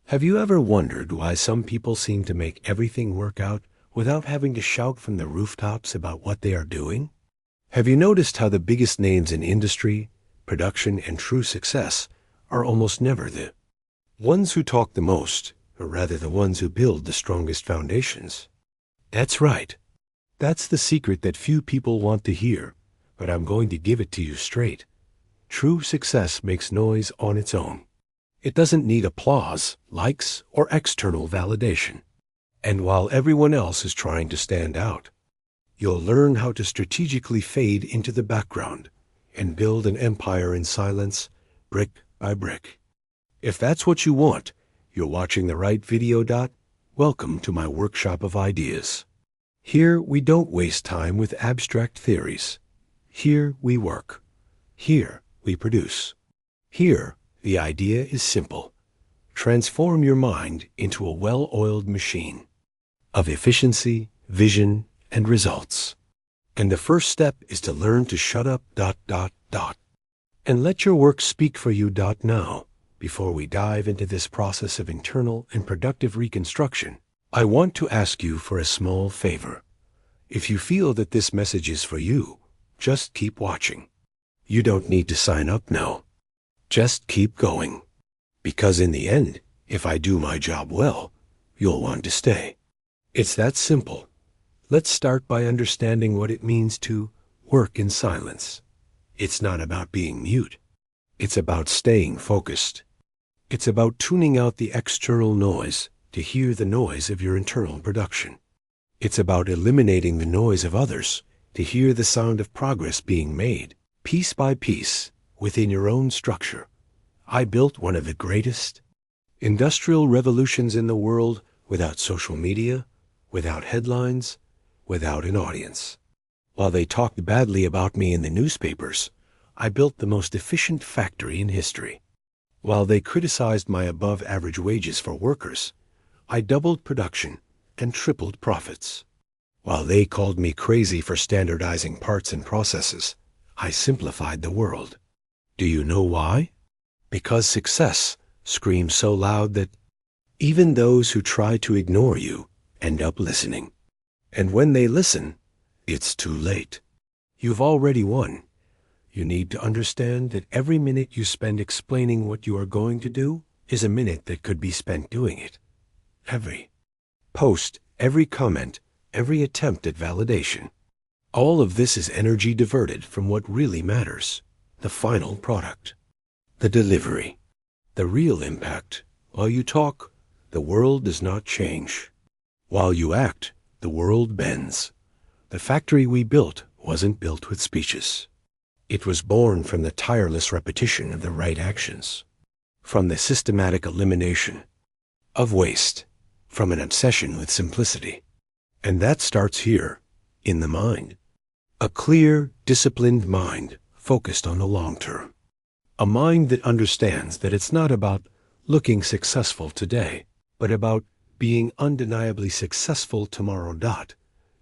Have you ever wondered why some people seem to make everything work out without having to shout from the rooftops about what they are doing? Have you noticed how the biggest names in industry, production, and true success are almost never the ones who talk the most, or rather the ones who build the strongest foundations? That's right. That's the secret that few people want to hear, but I'm going to give it to you straight. True success makes noise on its own. It doesn't need applause, likes, or external validation. And while everyone else is trying to stand out, you'll learn how to strategically fade into the background and build an empire in silence, brick by brick. If that's what you want, you're watching the right video. Welcome to my workshop of ideas. Here we don't waste time with abstract theories. Here we work. Here we produce. Here the idea is simple. Transform your mind into a well-oiled machine of efficiency, vision, and results. And the first step is to learn to shut up, and let your work speak for you. Now, before we dive into this process of internal and productive reconstruction, I want to ask you for a small favor. If you feel that this message is for you, just keep watching. You don't need to sign up now. Just keep going. Because in the end, if I do my job well, you'll want to stay. It's that simple. Let's start by understanding what it means to work in silence. It's not about being mute. It's about staying focused. It's about tuning out the external noise to hear the noise of your internal production. It's about eliminating the noise of others to hear the sound of progress being made, piece by piece, within your own structure. I built one of the greatest industrial revolutions in the world without social media, without headlines, without an audience. While they talked badly about me in the newspapers, I built the most efficient factory in history. While they criticized my above-average wages for workers, I doubled production and tripled profits. While they called me crazy for standardizing parts and processes, I simplified the world. Do you know why? Because success screams so loud that even those who try to ignore you end up listening. And when they listen, it's too late. You've already won. You need to understand that every minute you spend explaining what you are going to do is a minute that could be spent doing it. Every post, every comment, every attempt at validation. All of this is energy diverted from what really matters, the final product, the delivery, the real impact. While you talk, the world does not change. While you act, the world bends. The factory we built wasn't built with speeches. It was born from the tireless repetition of the right actions, from the systematic elimination of waste, from an obsession with simplicity. And that starts here, in the mind. A clear, disciplined mind focused on the long term. A mind that understands that it's not about looking successful today, but about being undeniably successful tomorrow.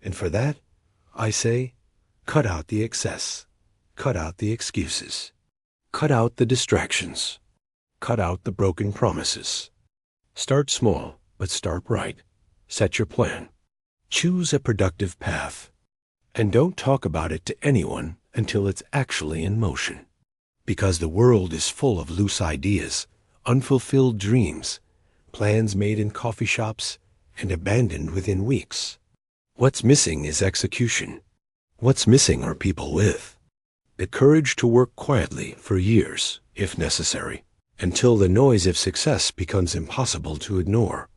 And for that, I say, cut out the excess, cut out the excuses, cut out the distractions, cut out the broken promises. Start small, but start right. Set your plan. Choose a productive path. And don't talk about it to anyone until it's actually in motion. Because the world is full of loose ideas, unfulfilled dreams, plans made in coffee shops and abandoned within weeks. What's missing is execution. What's missing are people with the courage to work quietly for years, if necessary, until the noise of success becomes impossible to ignore.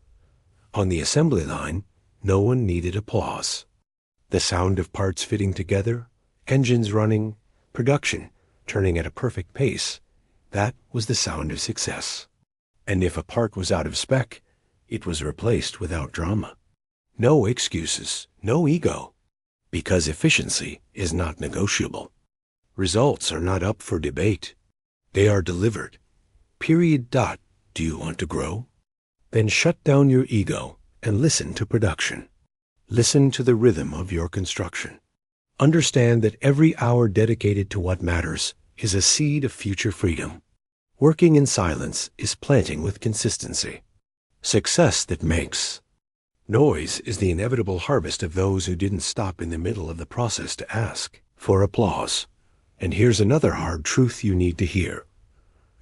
On the assembly line, no one needed applause. The sound of parts fitting together, engines running, production turning at a perfect pace, that was the sound of success. And if a part was out of spec, it was replaced without drama. No excuses, no ego, because efficiency is not negotiable. Results are not up for debate. They are delivered. Period. Do you want to grow? Then shut down your ego and listen to production. Listen to the rhythm of your construction. Understand that every hour dedicated to what matters is a seed of future freedom. Working in silence is planting with consistency. Success that makes. Noise is the inevitable harvest of those who didn't stop in the middle of the process to ask for applause. And here's another hard truth you need to hear.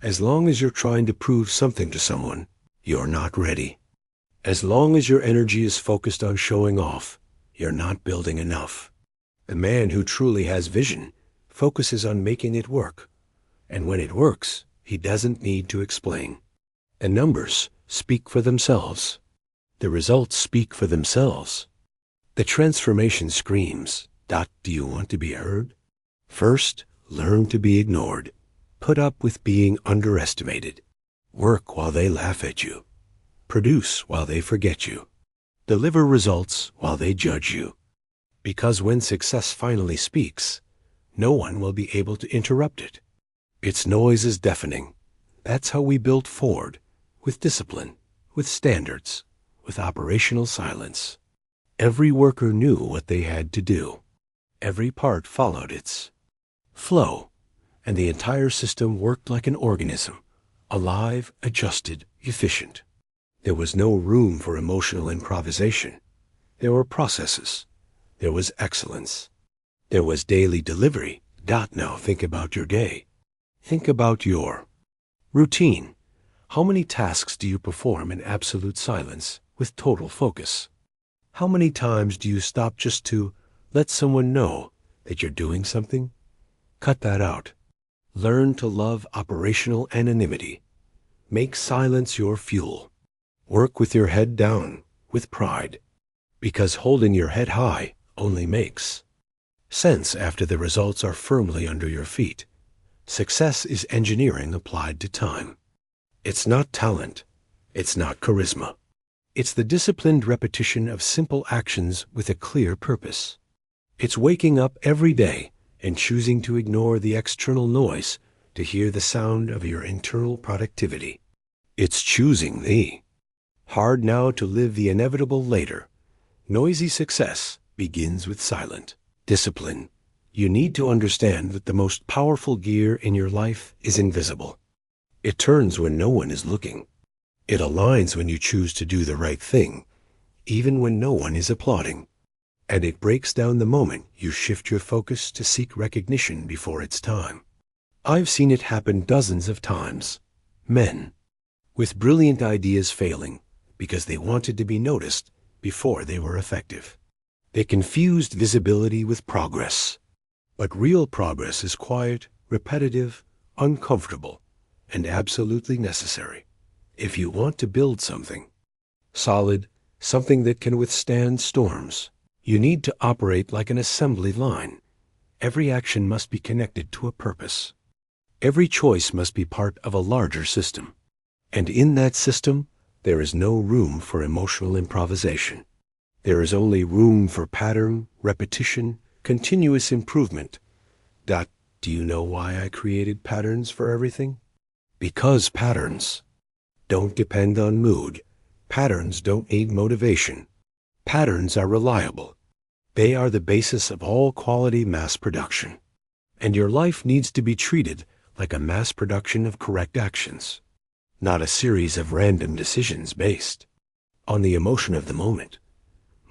As long as you're trying to prove something to someone, you're not ready. As long as your energy is focused on showing off, you're not building enough. The man who truly has vision focuses on making it work. And when it works, he doesn't need to explain. The numbers speak for themselves. The results speak for themselves. The transformation screams. Do you want to be heard? First, learn to be ignored. Put up with being underestimated. Work while they laugh at you. Produce while they forget you. Deliver results while they judge you. Because when success finally speaks, no one will be able to interrupt it. Its noise is deafening. That's how we built Ford, with discipline, with standards, with operational silence. Every worker knew what they had to do. Every part followed its flow, and the entire system worked like an organism, alive, adjusted, efficient. There was no room for emotional improvisation. There were processes. There was excellence. There was daily delivery. Now think about your day. Think about your routine. How many tasks do you perform in absolute silence with total focus? How many times do you stop just to let someone know that you're doing something? Cut that out. Learn to love operational anonymity. Make silence your fuel. Work with your head down, with pride, because holding your head high only makes sense after the results are firmly under your feet. Success is engineering applied to time. It's not talent. It's not charisma. It's the disciplined repetition of simple actions with a clear purpose. It's waking up every day and choosing to ignore the external noise to hear the sound of your internal productivity. It's choosing the hard now to live the inevitable later. Noisy success begins with silent discipline. You need to understand that the most powerful gear in your life is invisible. It turns when no one is looking. It aligns when you choose to do the right thing, even when no one is applauding. And it breaks down the moment you shift your focus to seek recognition before it's time. I've seen it happen dozens of times. Men with brilliant ideas failing because they wanted to be noticed before they were effective. They confused visibility with progress. But real progress is quiet, repetitive, uncomfortable, and absolutely necessary. If you want to build something solid, something that can withstand storms, you need to operate like an assembly line. Every action must be connected to a purpose. Every choice must be part of a larger system. And in that system, there is no room for emotional improvisation. There is only room for pattern, repetition, continuous improvement. Do you know why I created patterns for everything? Because patterns don't depend on mood. Patterns don't need motivation. Patterns are reliable. They are the basis of all quality mass production. And your life needs to be treated like a mass production of correct actions, not a series of random decisions based on the emotion of the moment.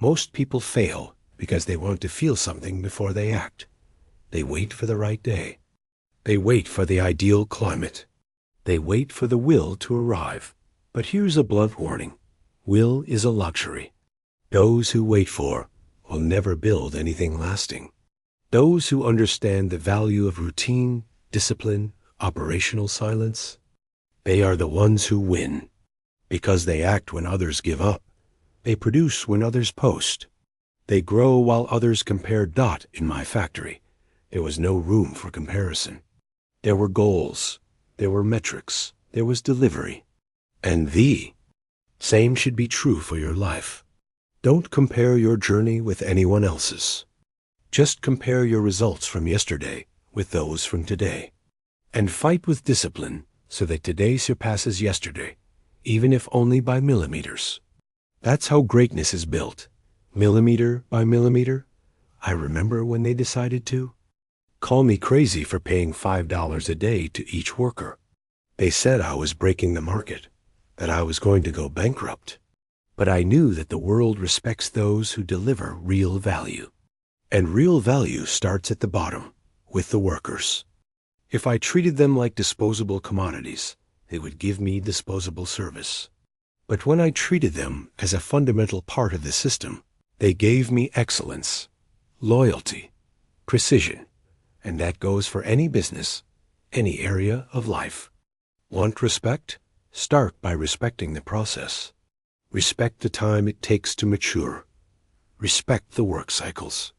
Most people fail because they want to feel something before they act. They wait for the right day. They wait for the ideal climate. They wait for the will to arrive. But here's a blunt warning. Will is a luxury. Those who wait for will never build anything lasting. Those who understand the value of routine, discipline, operational silence, they are the ones who win. Because they act when others give up. They produce when others post. They grow while others compare. In my factory, there was no room for comparison. There were goals. There were metrics. There was delivery. And the same should be true for your life. Don't compare your journey with anyone else's. Just compare your results from yesterday with those from today. And fight with discipline so that today surpasses yesterday, even if only by millimeters. That's how greatness is built, millimeter by millimeter. I remember when they decided to call me crazy for paying $5 a day to each worker. They said I was breaking the market. that I was going to go bankrupt. But I knew that the world respects those who deliver real value. And real value starts at the bottom, with the workers. If I treated them like disposable commodities, they would give me disposable service. But when I treated them as a fundamental part of the system, they gave me excellence, loyalty, precision, and that goes for any business, any area of life. Want respect? Start by respecting the process. Respect the time it takes to mature. Respect the work cycles.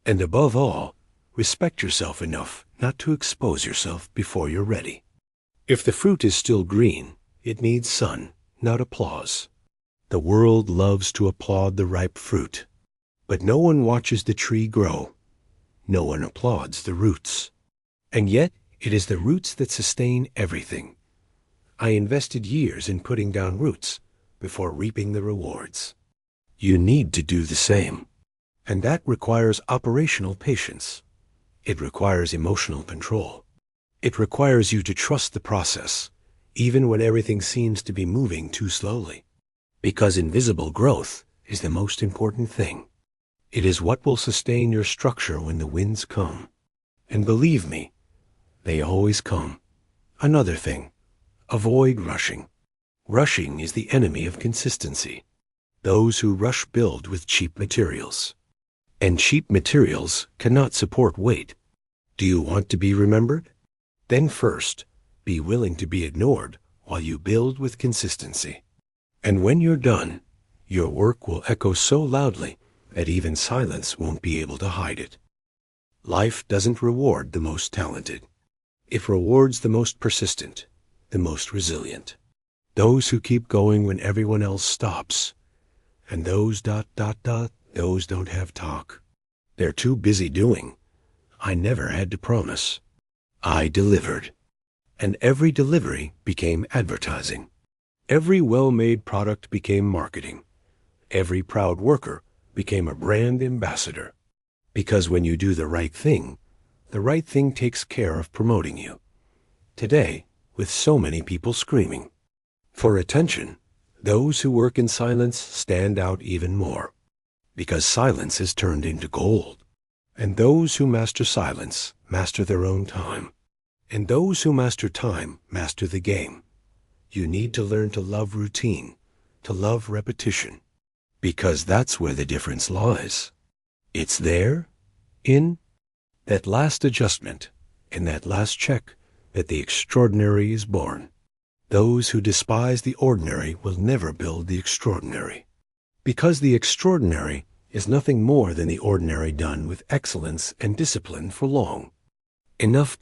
And above all, respect yourself enough not to expose yourself before you're ready. If the fruit is still green, it needs sun, not applause. The world loves to applaud the ripe fruit, but no one watches the tree grow. No one applauds the roots. And yet, it is the roots that sustain everything. I invested years in putting down roots before reaping the rewards. You need to do the same. And that requires operational patience. It requires emotional control. It requires you to trust the process, even when everything seems to be moving too slowly. Because invisible growth is the most important thing. It is what will sustain your structure when the winds come. And believe me, they always come. Another thing, avoid rushing. Rushing is the enemy of consistency. Those who rush build with cheap materials. And cheap materials cannot support weight. Do you want to be remembered? Then first, be willing to be ignored while you build with consistency. And when you're done, your work will echo so loudly that even silence won't be able to hide it. Life doesn't reward the most talented. It rewards the most persistent, the most resilient. Those who keep going when everyone else stops. And those ... those don't have talk. They're too busy doing. I never had to promise. I delivered. And every delivery became advertising. Every well-made product became marketing. Every proud worker became a brand ambassador. Because when you do the right thing takes care of promoting you. Today, with so many people screaming for attention, those who work in silence stand out even more. Because silence is turned into gold. And those who master silence master their own time. And those who master time master the game. You need to learn to love routine, to love repetition, because that's where the difference lies. It's there, in that last adjustment, in that last check, that the extraordinary is born. Those who despise the ordinary will never build the extraordinary. Because the extraordinary is nothing more than the ordinary done with excellence and discipline for long. Enough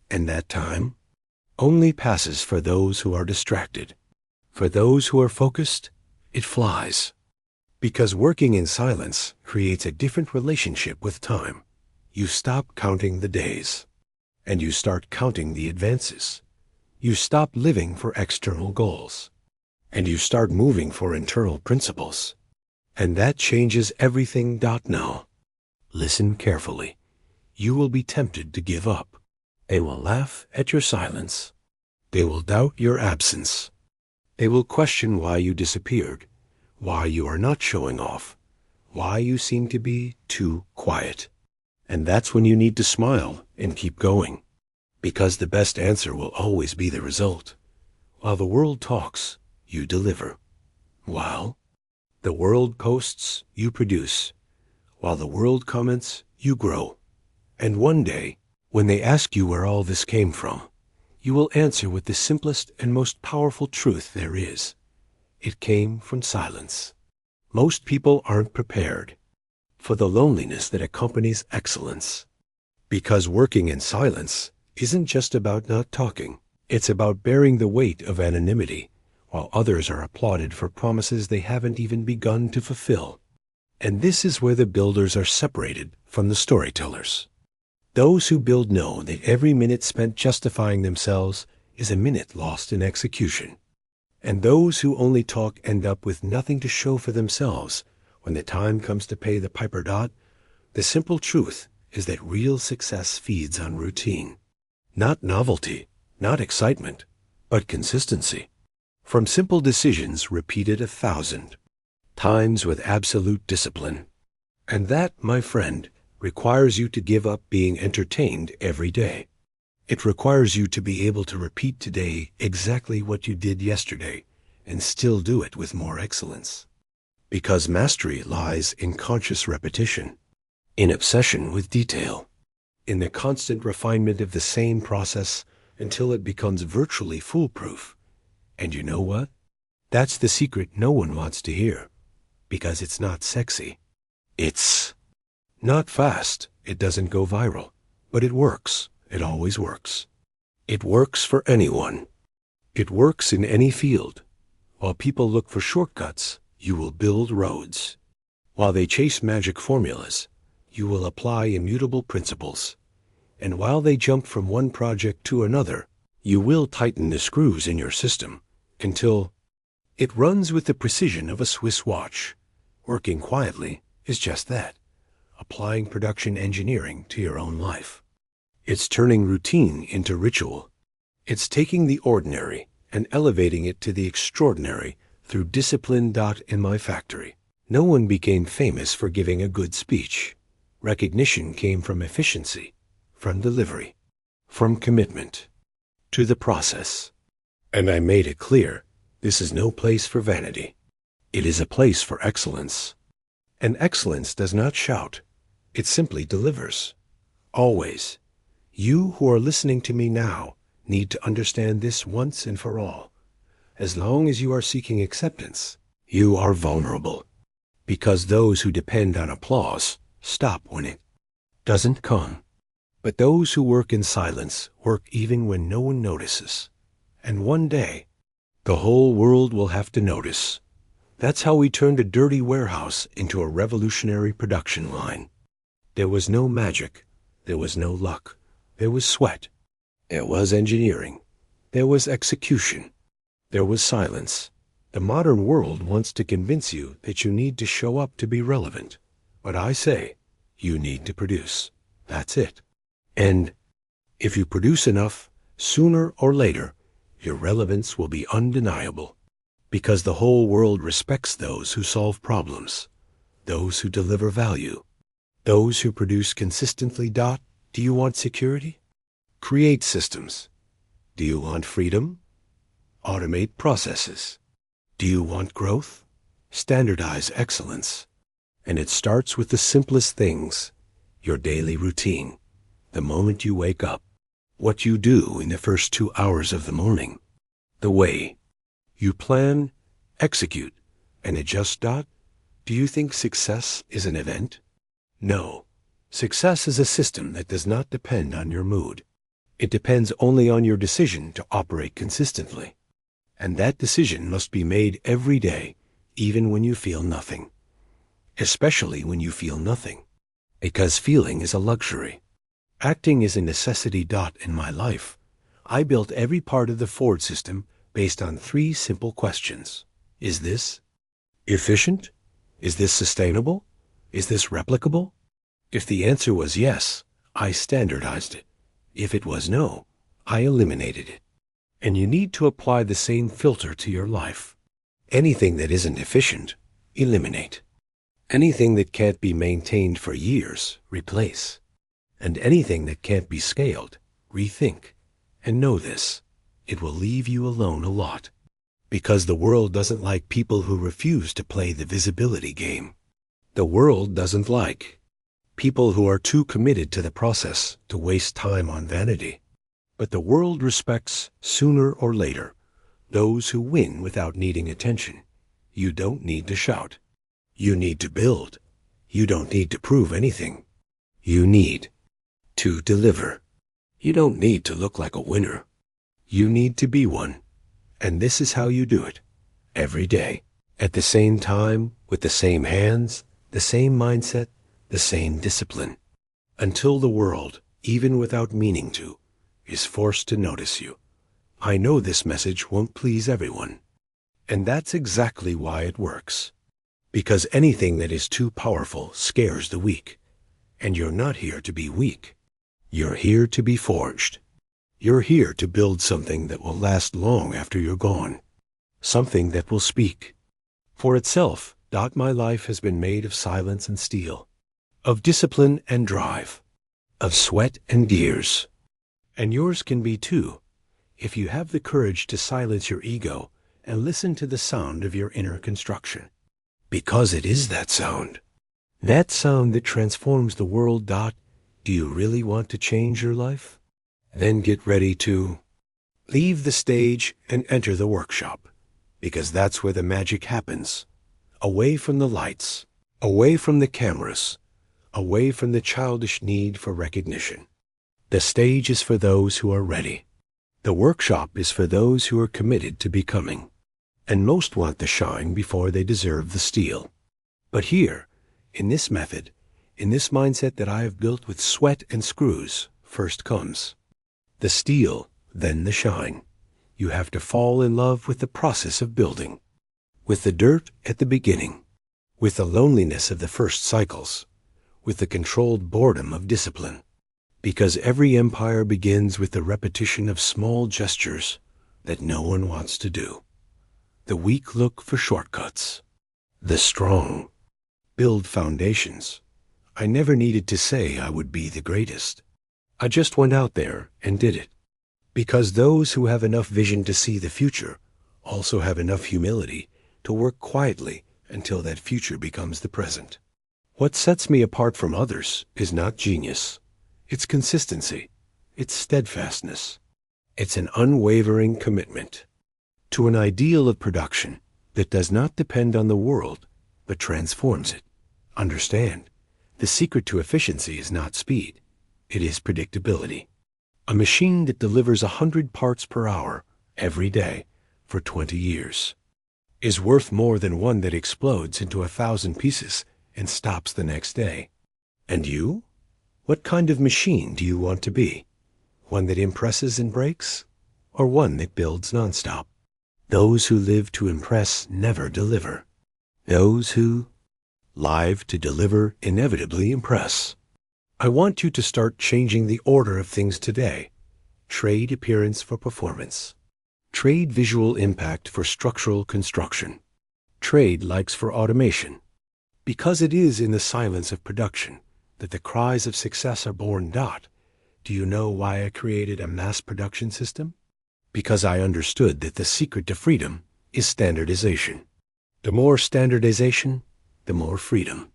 and that time only passes for those who are distracted. For those who are focused, it flies. Because working in silence creates a different relationship with time. You stop counting the days, and you start counting the advances. You stop living for external goals, and you start moving for internal principles. And that changes everything. Now, listen carefully. You will be tempted to give up. They will laugh at your silence. They will doubt your absence. They will question why you disappeared, why you are not showing off, why you seem to be too quiet. And that's when you need to smile and keep going. Because the best answer will always be the result. While the world talks, you deliver. While the world posts, you produce. While the world comments, you grow. And one day, when they ask you where all this came from, you will answer with the simplest and most powerful truth there is. It came from silence. Most people aren't prepared for the loneliness that accompanies excellence. Because working in silence isn't just about not talking. It's about bearing the weight of anonymity, while others are applauded for promises they haven't even begun to fulfill. And this is where the builders are separated from the storytellers. Those who build know that every minute spent justifying themselves is a minute lost in execution. And those who only talk end up with nothing to show for themselves when the time comes to pay the piper. The simple truth is that real success feeds on routine. Not novelty, not excitement, but consistency. From simple decisions repeated 1,000 times with absolute discipline. And that, my friend, requires you to give up being entertained every day. It requires you to be able to repeat today exactly what you did yesterday and still do it with more excellence. Because mastery lies in conscious repetition, in obsession with detail, in the constant refinement of the same process until it becomes virtually foolproof. And you know what? That's the secret no one wants to hear, because it's not sexy. It's not fast. It doesn't go viral, but it works. It always works. It works for anyone. It works in any field. While people look for shortcuts, you will build roads. While they chase magic formulas, you will apply immutable principles. And while they jump from one project to another, you will tighten the screws in your system until it runs with the precision of a Swiss watch. Working quietly is just that, applying production engineering to your own life. It's turning routine into ritual. It's taking the ordinary and elevating it to the extraordinary through discipline. In my factory, no one became famous for giving a good speech. Recognition came from efficiency, from delivery, from commitment to the process. And I made it clear, this is no place for vanity. It is a place for excellence. And excellence does not shout. It simply delivers. Always. You who are listening to me now need to understand this once and for all. As long as you are seeking acceptance, you are vulnerable. Because those who depend on applause stop when it doesn't come. But those who work in silence work even when no one notices. And one day, the whole world will have to notice. That's how we turned a dirty warehouse into a revolutionary production line. There was no magic. There was no luck. There was sweat. There was engineering. There was execution. There was silence. The modern world wants to convince you that you need to show up to be relevant. But I say, you need to produce. That's it. And if you produce enough, sooner or later, your relevance will be undeniable. Because the whole world respects those who solve problems, those who deliver value, those who produce consistently. Do you want security? Create systems. Do you want freedom? Automate processes. Do you want growth? Standardize excellence. And it starts with the simplest things, your daily routine, the moment you wake up, what you do in the first 2 hours of the morning, the way you plan, execute, and adjust. Do you think success is an event? No. Success is a system that does not depend on your mood. It depends only on your decision to operate consistently. And that decision must be made every day, even when you feel nothing. Especially when you feel nothing. Because feeling is a luxury. Acting is a necessity. In my life, I built every part of the Ford system based on 3 simple questions. Is this efficient? Is this sustainable? Is this replicable? If the answer was yes, I standardized it. If it was no, I eliminated it. And you need to apply the same filter to your life. Anything that isn't efficient, eliminate. Anything that can't be maintained for years, replace. And anything that can't be scaled, rethink. And know this, it will leave you alone a lot. Because the world doesn't like people who refuse to play the visibility game. The world doesn't like people who are too committed to the process to waste time on vanity. But the world respects, sooner or later, those who win without needing attention. You don't need to shout. You need to build. You don't need to prove anything. You need to deliver. You don't need to look like a winner. You need to be one. And this is how you do it. Every day. At the same time, with the same hands, the same mindset, the same discipline. Until the world, even without meaning to, is forced to notice you. I know this message won't please everyone. And that's exactly why it works. Because anything that is too powerful scares the weak. And you're not here to be weak. You're here to be forged. You're here to build something that will last long after you're gone. something that will speak for itself. My life has been made of silence and steel, of discipline and drive, of sweat and gears. And yours can be too, if you have the courage to silence your ego and listen to the sound of your inner construction. Because it is that sound that transforms the world. Do you really want to change your life? Then get ready to leave the stage and enter the workshop, because that's where the magic happens. Away from the lights, away from the cameras, away from the childish need for recognition. The stage is for those who are ready. The workshop is for those who are committed to becoming. And most want the shine before they deserve the steel. But here, in this method, in this mindset that I have built with sweat and screws, first comes the steel, then the shine. You have to fall in love with the process of building, with the dirt at the beginning, with the loneliness of the first cycles, with the controlled boredom of discipline. Because every empire begins with the repetition of small gestures that no one wants to do. The weak look for shortcuts. The strong build foundations. I never needed to say I would be the greatest. I just went out there and did it. Because those who have enough vision to see the future also have enough humility to work quietly until that future becomes the present. What sets me apart from others is not genius. It's consistency. It's steadfastness. It's an unwavering commitment to an ideal of production that does not depend on the world, but transforms it. Understand, the secret to efficiency is not speed. It is predictability. A machine that delivers 100 parts per hour every day for 20 years is worth more than one that explodes into 1,000 pieces and stops the next day. And you? What kind of machine do you want to be? One that impresses and breaks, or one that builds nonstop? Those who live to impress never deliver. Those who live to deliver inevitably impress. I want you to start changing the order of things today. Trade appearance for performance. Trade visual impact for structural construction. Trade likes for automation. Because it is in the silence of production that the cries of success are born. Do you know why I created a mass production system? Because I understood that the secret to freedom is standardization. The more standardization, the more freedom.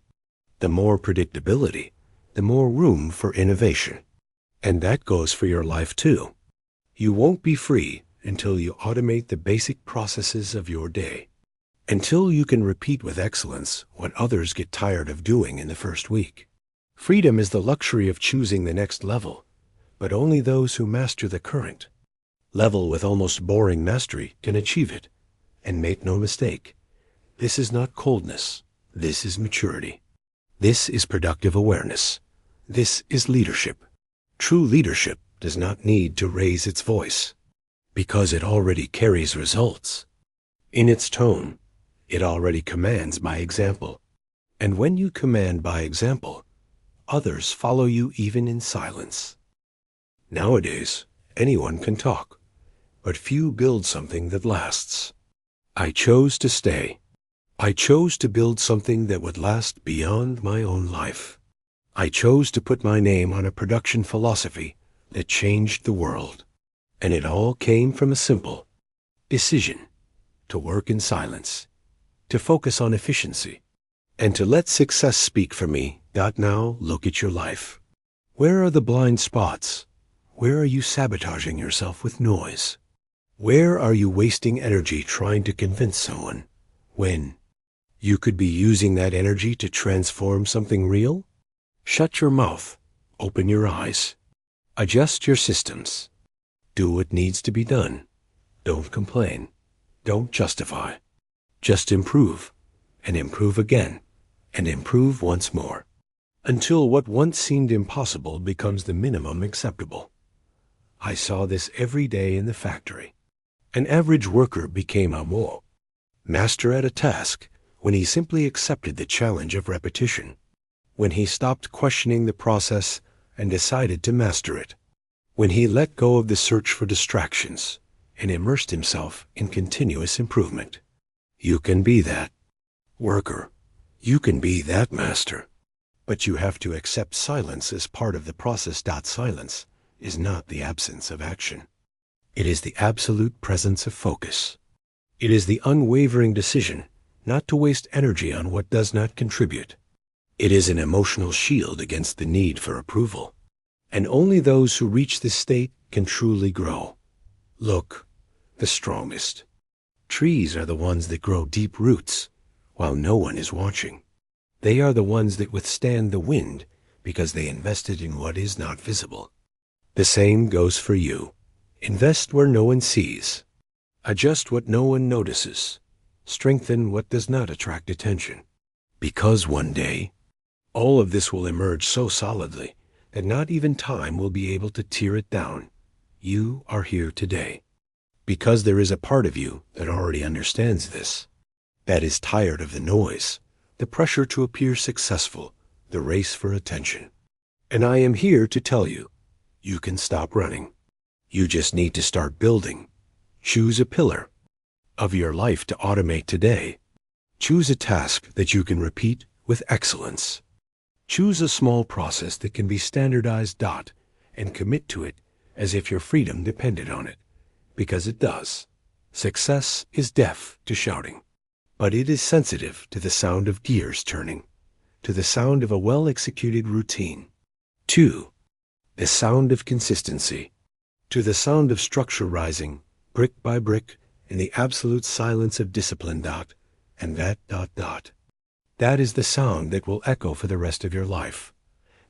The more predictability, the more room for innovation. And that goes for your life too. You won't be free until you automate the basic processes of your day. Until you can repeat with excellence what others get tired of doing in the first week. Freedom is the luxury of choosing the next level, but only those who master the current level with almost boring mastery can achieve it. And make no mistake, this is not coldness. This is maturity. This is productive awareness. This is leadership. True leadership does not need to raise its voice, because it already carries results. In its tone, it already commands by example. And when you command by example, others follow you even in silence. Nowadays, anyone can talk, but few build something that lasts. I chose to stay. I chose to build something that would last beyond my own life. I chose to put my name on a production philosophy that changed the world. And it all came from a simple decision to work in silence, to focus on efficiency, and to let success speak for me. Now look at your life. Where are the blind spots? Where are you sabotaging yourself with noise? Where are you wasting energy trying to convince someone when you could be using that energy to transform something real? Shut your mouth, open your eyes, adjust your systems, do what needs to be done. Don't complain, don't justify, just improve, and improve again, and improve once more, until what once seemed impossible becomes the minimum acceptable. I saw this every day in the factory. An average worker became a master at a task when he simply accepted the challenge of repetition, when he stopped questioning the process and decided to master it, when he let go of the search for distractions and immersed himself in continuous improvement. You can be that worker. You can be that master. But you have to accept silence as part of the process. Silence is not the absence of action. It is the absolute presence of focus. It is the unwavering decision not to waste energy on what does not contribute. It is an emotional shield against the need for approval. And only those who reach this state can truly grow. Look, the strongest trees are the ones that grow deep roots while no one is watching. They are the ones that withstand the wind because they invested in what is not visible. The same goes for you. Invest where no one sees. Adjust what no one notices. Strengthen what does not attract attention. Because one day, all of this will emerge so solidly that not even time will be able to tear it down. You are here today because there is a part of you that already understands this, that is tired of the noise, the pressure to appear successful, the race for attention. And I am here to tell you, you can stop running. You just need to start building. Choose a pillar of your life to automate today. Choose a task that you can repeat with excellence. Choose a small process that can be standardized. And commit to it as if your freedom depended on it, because it does. Success is deaf to shouting, but it is sensitive to the sound of gears turning, to the sound of a well-executed routine. 2. The sound of consistency, to the sound of structure rising, brick by brick, in the absolute silence of discipline. And that. That is the sound that will echo for the rest of your life.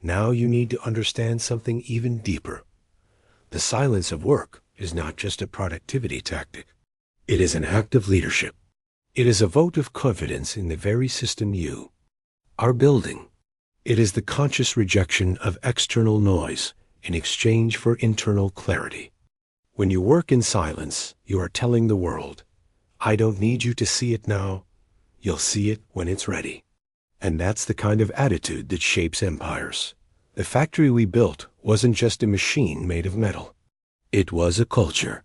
Now you need to understand something even deeper. The silence of work is not just a productivity tactic. It is an act of leadership. It is a vote of confidence in the very system you are building. It is the conscious rejection of external noise in exchange for internal clarity. When you work in silence, you are telling the world, I don't need you to see it now. You'll see it when it's ready. And that's the kind of attitude that shapes empires. The factory we built wasn't just a machine made of metal. It was a culture.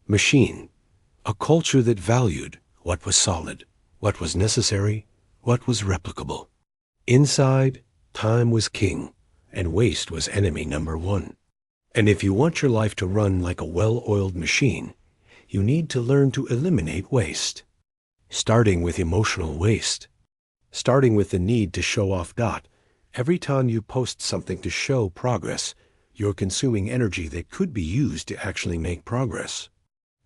Machine. A culture that valued what was solid, what was necessary, what was replicable. Inside, time was king, and waste was enemy number one. And if you want your life to run like a well-oiled machine, you need to learn to eliminate waste. Starting with emotional waste. Starting with the need to show off. Every time you post something to show progress, you're consuming energy that could be used to actually make progress.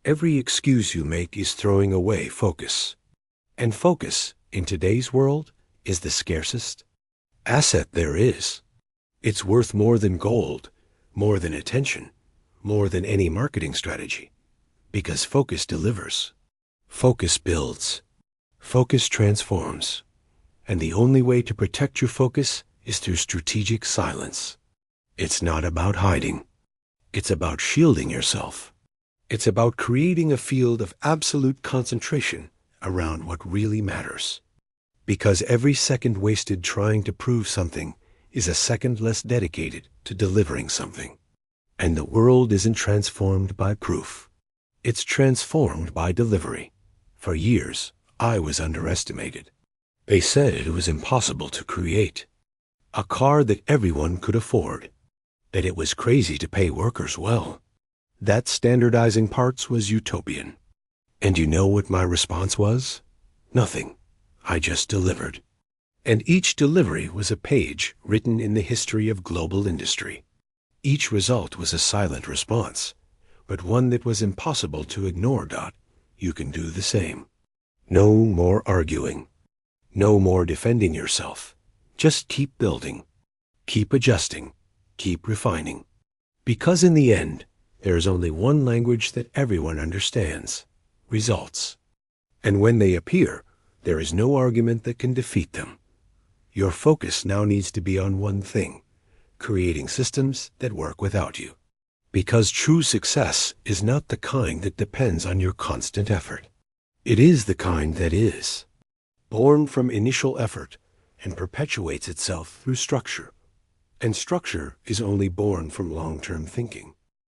Every excuse you make is throwing away focus. And focus, in today's world, is the scarcest asset there is. It's worth more than gold, more than attention, more than any marketing strategy. Because focus delivers. Focus builds. Focus transforms. And the only way to protect your focus is through strategic silence. It's not about hiding. It's about shielding yourself. It's about creating a field of absolute concentration around what really matters. Because every second wasted trying to prove something is a second less dedicated to delivering something. And the world isn't transformed by proof. It's transformed by delivery. For years, I was underestimated. They said it was impossible to create a car that everyone could afford, that it was crazy to pay workers well, that standardizing parts was utopian. And you know what my response was? Nothing. I just delivered. And each delivery was a page written in the history of global industry. Each result was a silent response, but one that was impossible to ignore. You can do the same. No more arguing. No more defending yourself. Just keep building. Keep adjusting. Keep refining. Because in the end, there is only one language that everyone understands: results. And when they appear, there is no argument that can defeat them. Your focus now needs to be on one thing: creating systems that work without you. Because true success is not the kind that depends on your constant effort. It is the kind that is born from initial effort and perpetuates itself through structure. And structure is only born from long-term thinking,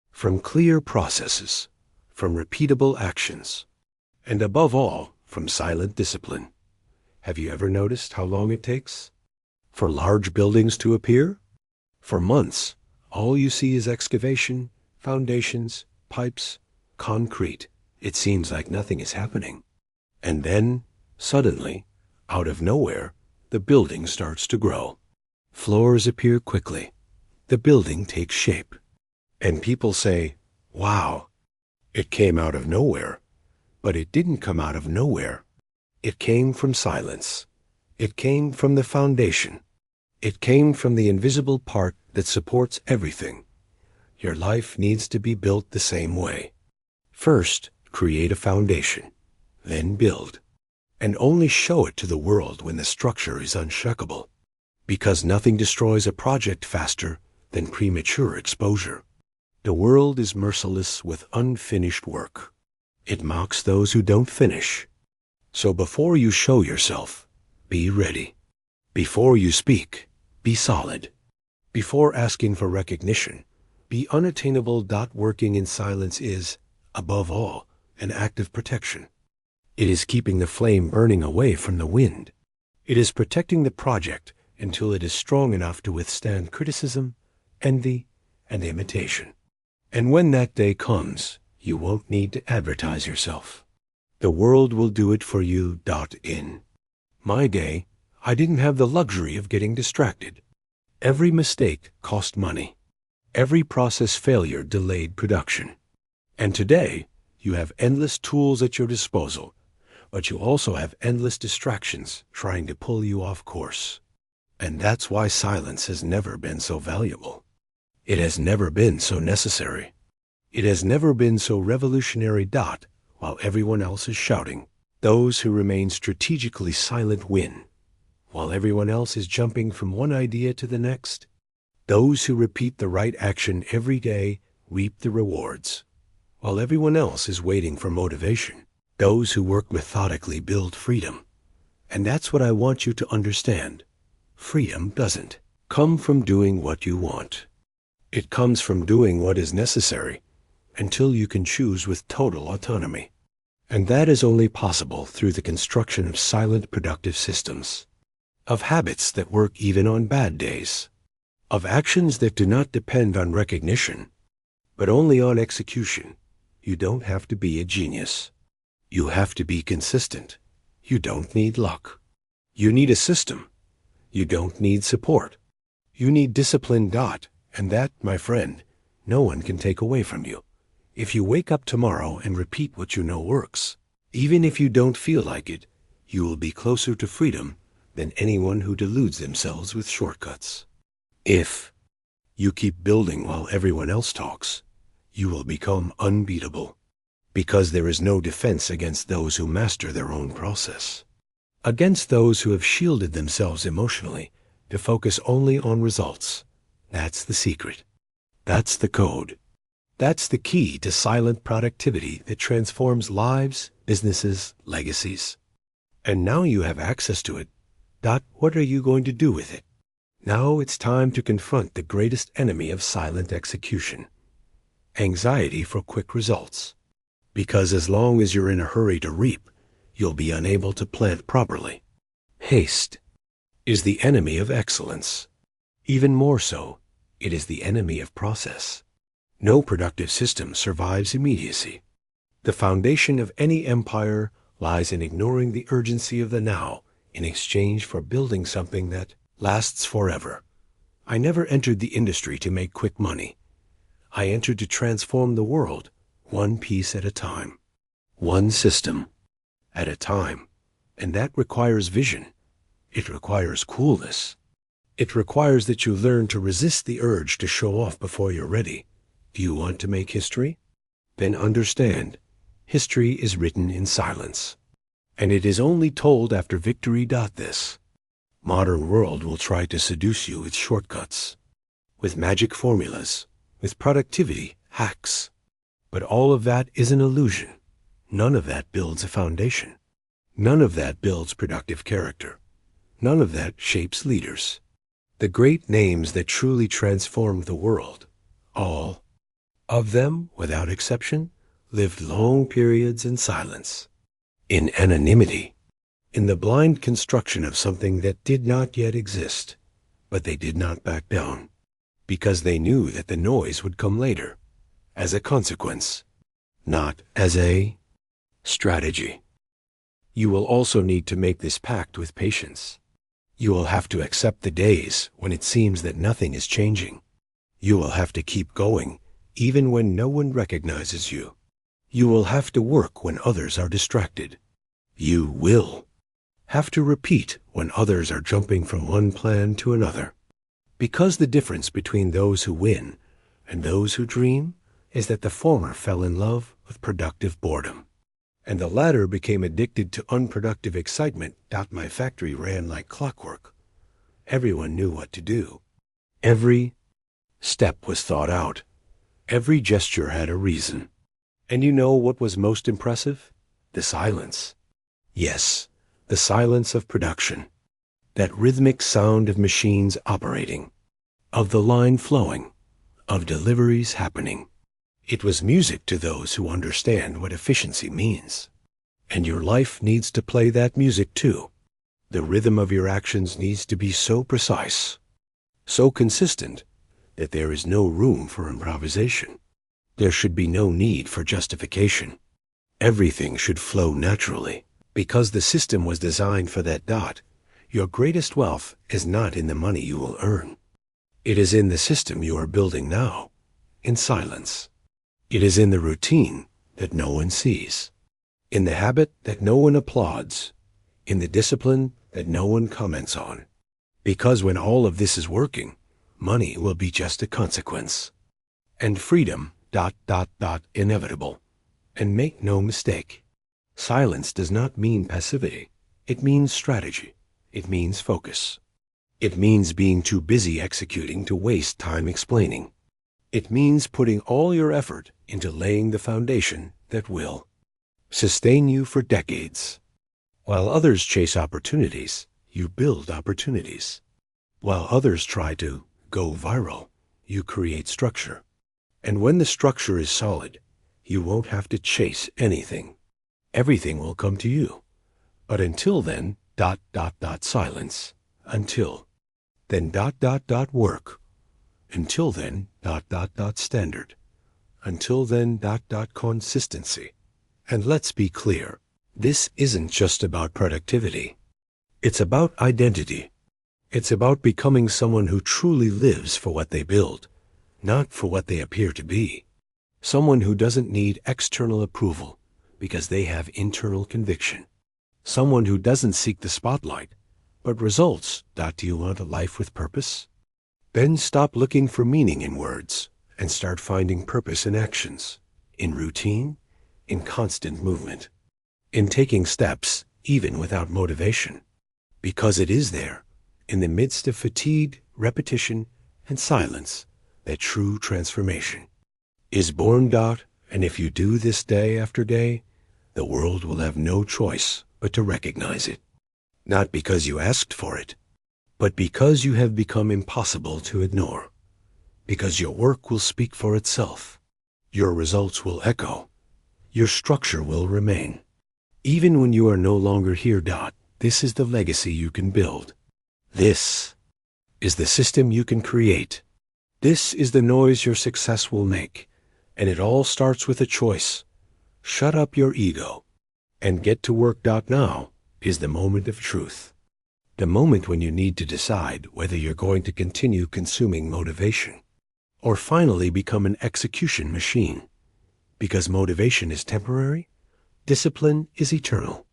from clear processes, from repeatable actions, and above all, from silent discipline. Have you ever noticed how long it takes for large buildings to appear? For months, all you see is excavation, foundations, pipes, concrete. It seems like nothing is happening. And then, suddenly, out of nowhere, the building starts to grow. Floors appear quickly. The building takes shape. And people say, "Wow, it came out of nowhere." But it didn't come out of nowhere. It came from silence. It came from the foundation. It came from the invisible part that supports everything. Your life needs to be built the same way. First, create a foundation. Then build. And only show it to the world when the structure is unshakable. Because nothing destroys a project faster than premature exposure. The world is merciless with unfinished work. It mocks those who don't finish. So before you show yourself, be ready. Before you speak, be solid. Before asking for recognition, be unattainable. Working in silence is, above all, an act of protection. It is keeping the flame burning away from the wind. It is protecting the project until it is strong enough to withstand criticism, envy, and imitation. And when that day comes, you won't need to advertise yourself. The world will do it for you. In my day, I didn't have the luxury of getting distracted. Every mistake cost money. Every process failure delayed production. And today, you have endless tools at your disposal, but you also have endless distractions trying to pull you off course. And that's why silence has never been so valuable. It has never been so necessary. It has never been so revolutionary. While everyone else is shouting, those who remain strategically silent win. While everyone else is jumping from one idea to the next, those who repeat the right action every day reap the rewards. While everyone else is waiting for motivation, those who work methodically build freedom. And that's what I want you to understand. Freedom doesn't come from doing what you want. It comes from doing what is necessary until you can choose with total autonomy. And that is only possible through the construction of silent productive systems, of habits that work even on bad days, of actions that do not depend on recognition, but only on execution. You don't have to be a genius. You have to be consistent. You don't need luck. You need a system. You don't need support. You need discipline. And that, my friend, no one can take away from you. If you wake up tomorrow and repeat what you know works, even if you don't feel like it, you will be closer to freedom than anyone who deludes themselves with shortcuts. If you keep building while everyone else talks, you will become unbeatable, because there is no defense against those who master their own process, against those who have shielded themselves emotionally to focus only on results. That's the secret. That's the code. That's the key to silent productivity that transforms lives, businesses, legacies. And now you have access to it. What are you going to do with it? Now it's time to confront the greatest enemy of silent execution: anxiety for quick results. Because as long as you're in a hurry to reap, you'll be unable to plant properly. Haste is the enemy of excellence. Even more so, it is the enemy of process. No productive system survives immediacy. The foundation of any empire lies in ignoring the urgency of the now in exchange for building something that lasts forever. I never entered the industry to make quick money. I entered to transform the world, one piece at a time, one system at a time. And that requires vision. It requires coolness. It requires that you learn to resist the urge to show off before you're ready. Do you want to make history? Then understand, history is written in silence. And it is only told after victory. This modern world will try to seduce you with shortcuts, with magic formulas, with productivity hacks. But all of that is an illusion. None of that builds a foundation. None of that builds productive character. None of that shapes leaders. The great names that truly transformed the world, all of them, without exception, lived long periods in silence, in anonymity, in the blind construction of something that did not yet exist. But they did not back down, because they knew that the noise would come later, as a consequence, not as a strategy. You will also need to make this pact with patience. You will have to accept the days when it seems that nothing is changing. You will have to keep going, even when no one recognizes you. You will have to work when others are distracted. You will have to repeat when others are jumping from one plan to another. Because the difference between those who win and those who dream is that the former fell in love with productive boredom, and the latter became addicted to unproductive excitement. My factory ran like clockwork. Everyone knew what to do. Every step was thought out. Every gesture had a reason. And you know what was most impressive? The silence. Yes, the silence of production. That rhythmic sound of machines operating, of the line flowing, of deliveries happening. It was music to those who understand what efficiency means. And your life needs to play that music too. The rhythm of your actions needs to be so precise, so consistent, that there is no room for improvisation. There should be no need for justification. Everything should flow naturally, because the system was designed for that. Your greatest wealth is not in the money you will earn. It is in the system you are building now, in silence. It is in the routine that no one sees, in the habit that no one applauds, in the discipline that no one comments on. Because when all of this is working, money will be just a consequence. And freedom, inevitable. And make no mistake, silence does not mean passivity. It means strategy. It means focus. It means being too busy executing to waste time explaining. It means putting all your effort into laying the foundation that will sustain you for decades. While others chase opportunities, you build opportunities. While others try to go viral, you create structure. And when the structure is solid, you won't have to chase anything. Everything will come to you. But until then, silence. Until then, work. Until then, standard. Until then, consistency. And let's be clear, this isn't just about productivity. It's about identity. It's about becoming someone who truly lives for what they build, not for what they appear to be. Someone who doesn't need external approval because they have internal conviction. Someone who doesn't seek the spotlight, but results. Do you want a life with purpose? Then stop looking for meaning in words and start finding purpose in actions, in routine, in constant movement, in taking steps even without motivation. Because it is there, in the midst of fatigue, repetition, and silence, that true transformation is born. And if you do this day after day, the world will have no choice but to recognize it. Not because you asked for it, but because you have become impossible to ignore. Because your work will speak for itself. Your results will echo. Your structure will remain. Even when you are no longer here. This is the legacy you can build. This is the system you can create. This is the noise your success will make. And it all starts with a choice. Shut up your ego and get to work. Now is the moment of truth. The moment when you need to decide whether you're going to continue consuming motivation or finally become an execution machine. Because motivation is temporary, discipline is eternal.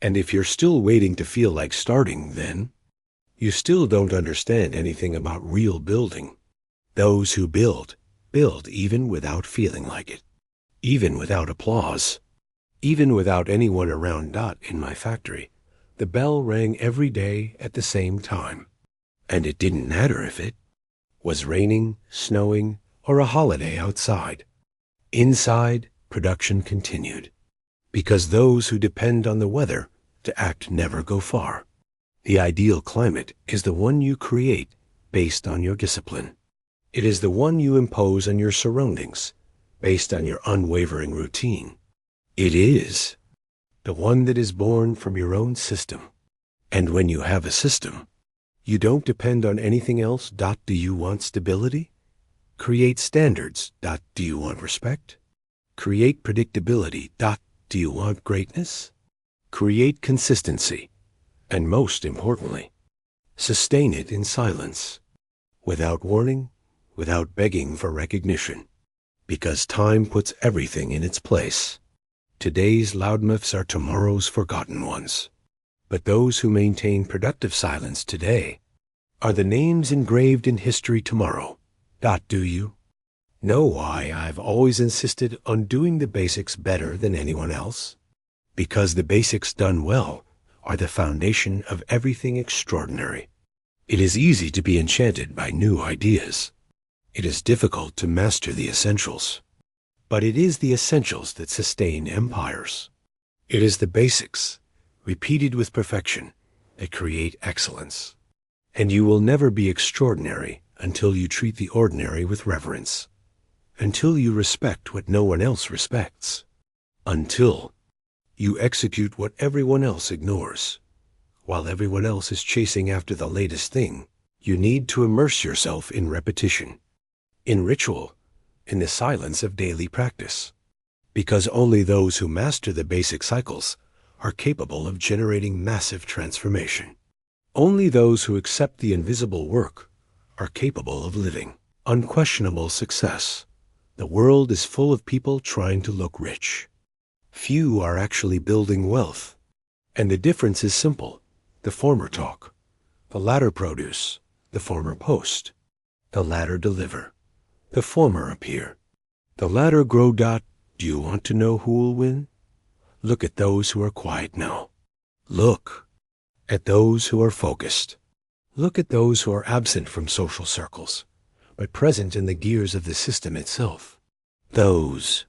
And if you're still waiting to feel like starting, then you still don't understand anything about real building. Those who build even without feeling like it, even without applause, even without anyone around. In my factory, the bell rang every day at the same time. And it didn't matter if it was raining, snowing, or a holiday outside. Inside, production continued. Because those who depend on the weather to act never go far. The ideal climate is the one you create based on your discipline. It is the one you impose on your surroundings, based on your unwavering routine. It is the one that is born from your own system. And when you have a system, you don't depend on anything else. Do you want stability? Create standards. Do you want respect? Create predictability. Do you want greatness? Create consistency. And most importantly, sustain it in silence, without warning, without begging for recognition, because time puts everything in its place. Today's loudmouths are tomorrow's forgotten ones. But those who maintain productive silence today are the names engraved in history tomorrow. Do you know why I've always insisted on doing the basics better than anyone else? Because the basics done well are the foundation of everything extraordinary. It is easy to be enchanted by new ideas. It is difficult to master the essentials. But it is the essentials that sustain empires. It is the basics, repeated with perfection, that create excellence. And you will never be extraordinary until you treat the ordinary with reverence, until you respect what no one else respects, until you execute what everyone else ignores. While everyone else is chasing after the latest thing, you need to immerse yourself in repetition, in ritual, in the silence of daily practice. Because only those who master the basic cycles are capable of generating massive transformation. Only those who accept the invisible work are capable of living unquestionable success. The world is full of people trying to look rich. Few are actually building wealth. And the difference is simple. The former talk. The latter produce. The former post. The latter deliver. The former appear. The latter grow. Do you want to know who will win? Look at those who are quiet now. Look at those who are focused. Look at those who are absent from social circles, but present in the gears of the system itself. Those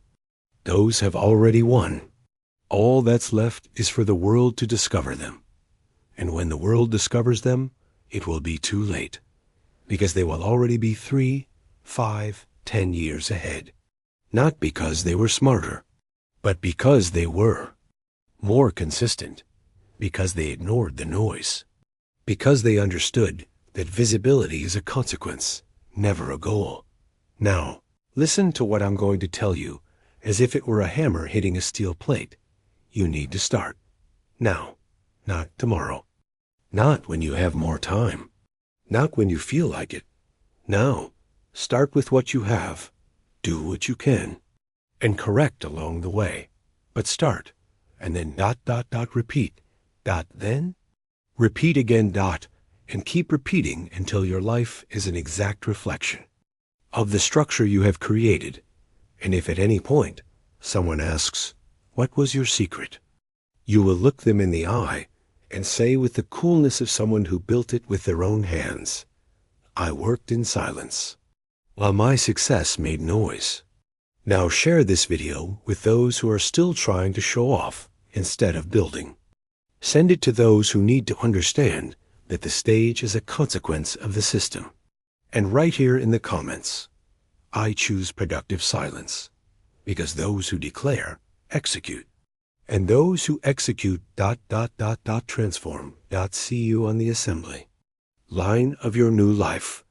have already won. All that's left is for the world to discover them. And when the world discovers them, it will be too late, because they will already be 3, 5, 10 years ahead. Not because they were smarter, but because they were more consistent, because they ignored the noise, because they understood that visibility is a consequence, never a goal. Now, listen to what I'm going to tell you as if it were a hammer hitting a steel plate. You need to start now, not tomorrow, not when you have more time, not when you feel like it. Now, start with what you have, do what you can, and correct along the way. But start, and then repeat, then repeat again, and keep repeating until your life is an exact reflection of the structure you have created. And if at any point someone asks, what was your secret? You will look them in the eye and say with the coolness of someone who built it with their own hands, I worked in silence, while my success made noise. Now share this video with those who are still trying to show off instead of building. Send it to those who need to understand that the stage is a consequence of the system. And right here in the comments, I choose productive silence, because those who declare execute. And those who execute transform. See you on the assembly line of your new life.